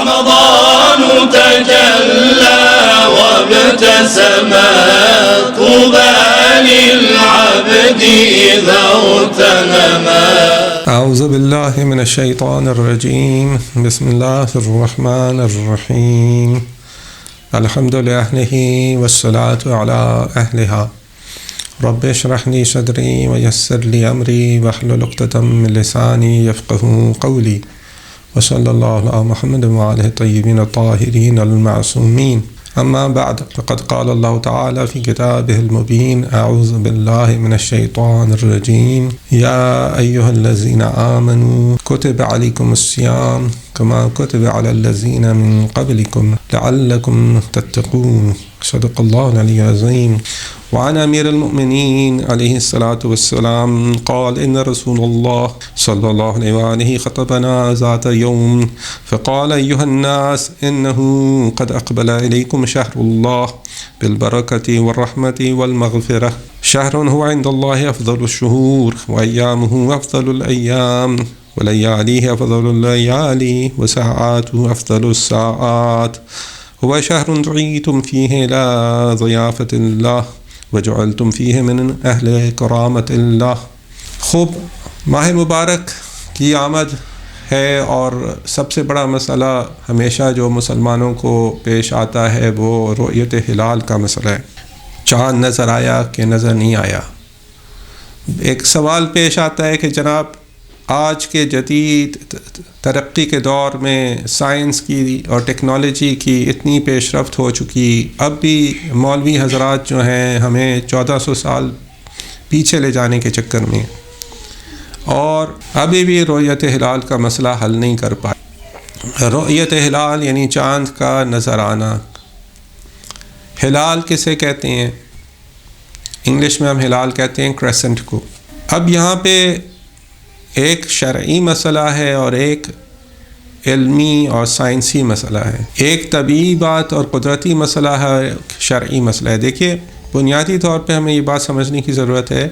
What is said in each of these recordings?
رمضان تجلى وابتسم طوبى للعبد إذا اغتنم. أعوذ بالله من الشيطان الرجيم. بسم الله الرحمن الرحيم. الحمد لله والصلاة على أهلها. رب اشرح لي صدري ويسر لي أمري واحلل عقدة من لساني يفقهوا قولي. وصلى الله على محمد وآله الطيبين الطاهرين المعصومين. أما بعد، فقد قال الله تعالى في كتابه المبين: أعوذ بالله من الشيطان الرجيم. يا أيها الذين آمنوا كتب عليكم الصيام كما كتب على الذين من قبلكم لعلكم تتقون. صدق الله العلي العظيم. وعن أمير المؤمنين عليه الصلاة والسلام قال: إن رسول الله صلى الله عليه وآله خطبنا ذات يوم فقال: أيها الناس، إنه قد أقبل إليكم شهر الله بالبركة والرحمة والمغفرة، شهر هو عند الله أفضل الشهور، وأيامه أفضل الأيام، ولياليه أفضل الليالي، وساعاته أفضل الساعات. هو شهر دعيتم فيه إلى ضيافة الله وجعلتم فيه من اہل کرامت اللہ. خوب، ماہ مبارک کی آمد ہے، اور سب سے بڑا مسئلہ ہمیشہ جو مسلمانوں کو پیش آتا ہے وہ رؤیت ہلال کا مسئلہ ہے. چاند نظر آیا کہ نظر نہیں آیا. ایک سوال پیش آتا ہے کہ جناب، آج کے جدید ترقی کے دور میں سائنس کی اور ٹیکنالوجی کی اتنی پیش رفت ہو چکی، اب بھی مولوی حضرات جو ہیں ہمیں 1400 سال پیچھے لے جانے کے چکر میں، اور ابھی بھی رؤیت ہلال کا مسئلہ حل نہیں کر پائے. رؤیت ہلال یعنی چاند کا نظر آنا. ہلال کسے کہتے ہیں؟ انگلش میں ہم ہلال کہتے ہیں کریسنٹ کو. اب یہاں پہ ایک شرعی مسئلہ ہے اور ایک علمی اور سائنسی مسئلہ ہے. ایک طبعی بات اور قدرتی مسئلہ ہے، شرعی مسئلہ ہے. دیکھیے، بنیادی طور پہ ہمیں یہ بات سمجھنے کی ضرورت ہے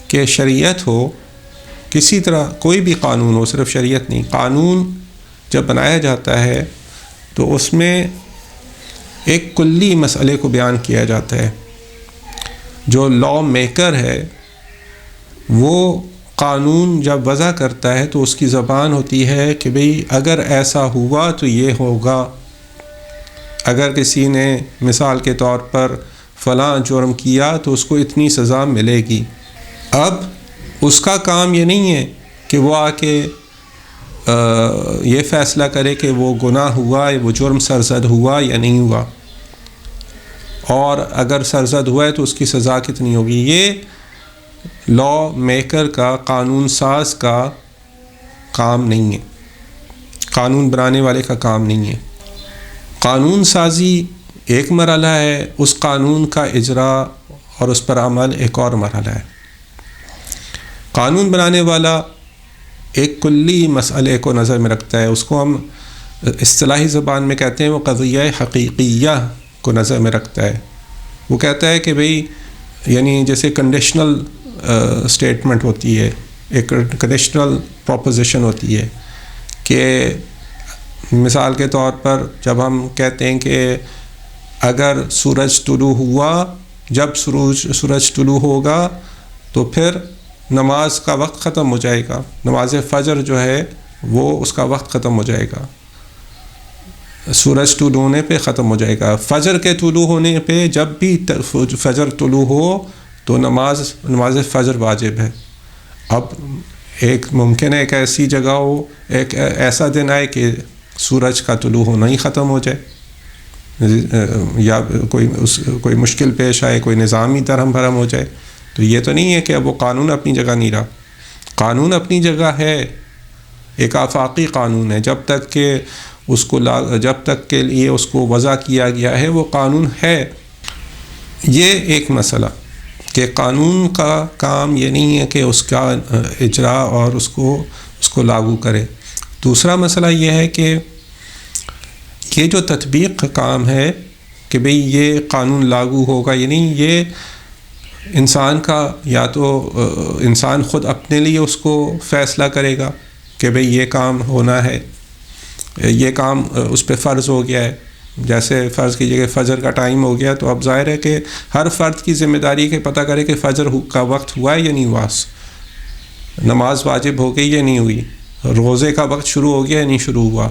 کہ شریعت ہو، کسی طرح کوئی بھی قانون ہو، صرف شریعت نہیں، قانون جب بنایا جاتا ہے تو اس میں ایک کلی مسئلے کو بیان کیا جاتا ہے. جو لا میکر ہے وہ قانون جب وضع کرتا ہے تو اس کی زبان ہوتی ہے کہ بھئی اگر ایسا ہوا تو یہ ہوگا. اگر کسی نے مثال کے طور پر فلاں جرم کیا تو اس کو اتنی سزا ملے گی. اب اس کا کام یہ نہیں ہے کہ وہ آ کے یہ فیصلہ کرے کہ وہ گناہ ہوا، وہ جرم سرزد ہوا یا نہیں ہوا، اور اگر سرزد ہوا ہے تو اس کی سزا کتنی ہوگی. یہ لا میکر کا، قانون ساز کا کام نہیں ہے، قانون بنانے والے کا کام نہیں ہے. قانون سازی ایک مرحلہ ہے، اس قانون کا اجرا اور اس پر عمل ایک اور مرحلہ ہے. قانون بنانے والا ایک کلی مسئلے کو نظر میں رکھتا ہے، اس کو ہم اصطلاحی زبان میں کہتے ہیں وہ قضیہ حقیقیہ کو نظر میں رکھتا ہے. وہ کہتا ہے کہ بھئی، یعنی جیسے کنڈیشنل اسٹیٹمنٹ ہوتی ہے، ایک کنڈیشنل پروپوزیشن ہوتی ہے کہ مثال کے طور پر جب ہم کہتے ہیں کہ اگر سورج طلوع ہوا، جب سورج طلوع ہوگا تو پھر نماز کا وقت ختم ہو جائے گا، نماز فجر جو ہے وہ اس کا وقت ختم ہو جائے گا، سورج طلوع ہونے پہ ختم ہو جائے گا. فجر کے طلوع ہونے پہ جب بھی فجر طلوع ہو تو نماز فجر واجب ہے. اب ایک ممکن ہے ایک ایسی جگہ ہو، ایک ایسا دن آئے کہ سورج کا طلوع ہونا ہی ختم ہو جائے، یا کوئی مشکل پیش آئے، کوئی نظامی درہم بھرم ہو جائے. تو یہ تو نہیں ہے کہ اب وہ قانون اپنی جگہ نہیں رہا. قانون اپنی جگہ ہے، ایک آفاقی قانون ہے. جب تک کے لیے اس کو وضع کیا گیا ہے وہ قانون ہے. یہ ایک مسئلہ کہ قانون کا کام یہ نہیں ہے کہ اس کا اجرا اور اس کو لاگو کرے. دوسرا مسئلہ یہ ہے کہ یہ جو تطبیق کا کام ہے کہ بھئی یہ قانون لاگو ہوگا، یعنی یہ انسان کا، یا تو انسان خود اپنے لیے اس کو فیصلہ کرے گا کہ بھئی یہ کام ہونا ہے، یہ کام اس پہ فرض ہو گیا ہے. جیسے فرض کیجیے کہ فجر کا ٹائم ہو گیا، تو اب ظاہر ہے کہ ہر فرد کی ذمہ داری کہ پتہ کرے کہ فجر کا وقت ہوا ہے یا نہیں ہوا، نماز واجب ہو گئی یا نہیں ہوئی، روزے کا وقت شروع ہو گیا یا نہیں شروع ہوا.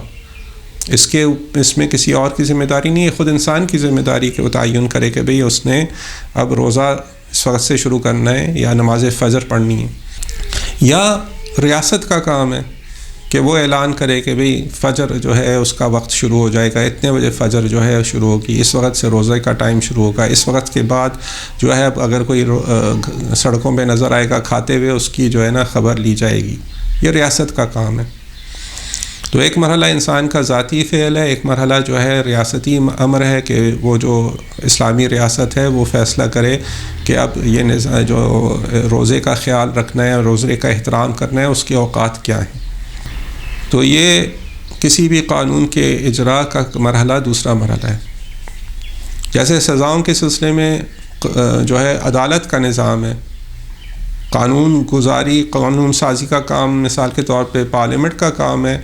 اس میں کسی اور کی ذمہ داری نہیں ہے، خود انسان کی ذمہ داری کہ وہ تعین کرے کہ بھئی اس نے اب روزہ اس وقت سے شروع کرنا ہے یا نماز فجر پڑھنی ہے. یا ریاست کا کام ہے کہ وہ اعلان کرے کہ بھئی فجر جو ہے اس کا وقت شروع ہو جائے گا، اتنے بجے فجر جو ہے شروع ہوگی، اس وقت سے روزے کا ٹائم شروع ہوگا، اس وقت کے بعد جو ہے اب اگر کوئی سڑکوں پہ نظر آئے گا کھاتے ہوئے، اس کی جو ہے نا خبر لی جائے گی. یہ ریاست کا کام ہے. تو ایک مرحلہ انسان کا ذاتی فعل ہے، ایک مرحلہ جو ہے ریاستی امر ہے کہ وہ جو اسلامی ریاست ہے وہ فیصلہ کرے کہ اب یہ جو روزے کا خیال رکھنا ہے، روزے کا احترام کرنا ہے، اس کے اوقات کیا ہیں. تو یہ کسی بھی قانون کے اجراء کا مرحلہ دوسرا مرحلہ ہے. جیسے سزاؤں کے سلسلے میں جو ہے عدالت کا نظام ہے، قانون گزاری، قانون سازی کا کام مثال کے طور پہ پارلیمنٹ کا کام ہے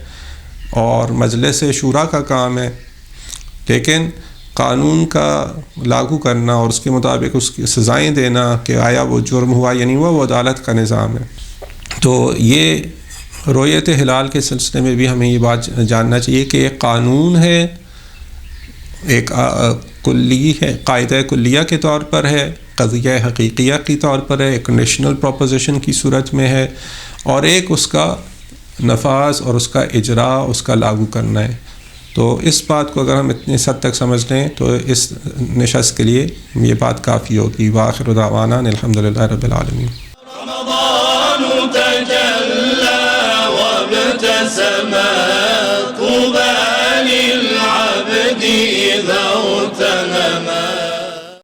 اور مجلس شورا کا کام ہے، لیکن قانون کا لاگو کرنا اور اس کے مطابق اس کی سزائیں دینا کہ آیا وہ جرم ہوا یا نہیں ہوا، وہ عدالت کا نظام ہے. تو یہ رؤیت ہلال کے سلسلے میں بھی ہمیں یہ بات جاننا چاہیے کہ ایک قانون ہے، ایک کلی ہے، قاعدہ کلیہ کے طور پر ہے، قضیہ حقیقیہ کے طور پر ہے، ایک نیشنل پروپوزیشن کی صورت میں ہے، اور ایک اس کا نفاذ اور اس کا اجراء، اس کا لاگو کرنا ہے. تو اس بات کو اگر ہم اتنی حد تک سمجھ لیں تو اس نشست کے لیے یہ بات کافی ہوگی. وآخر دعوانا الحمدللہ رب العالمین. رمضان تجلى وابتسم طوبى للعبد إذا اغتنم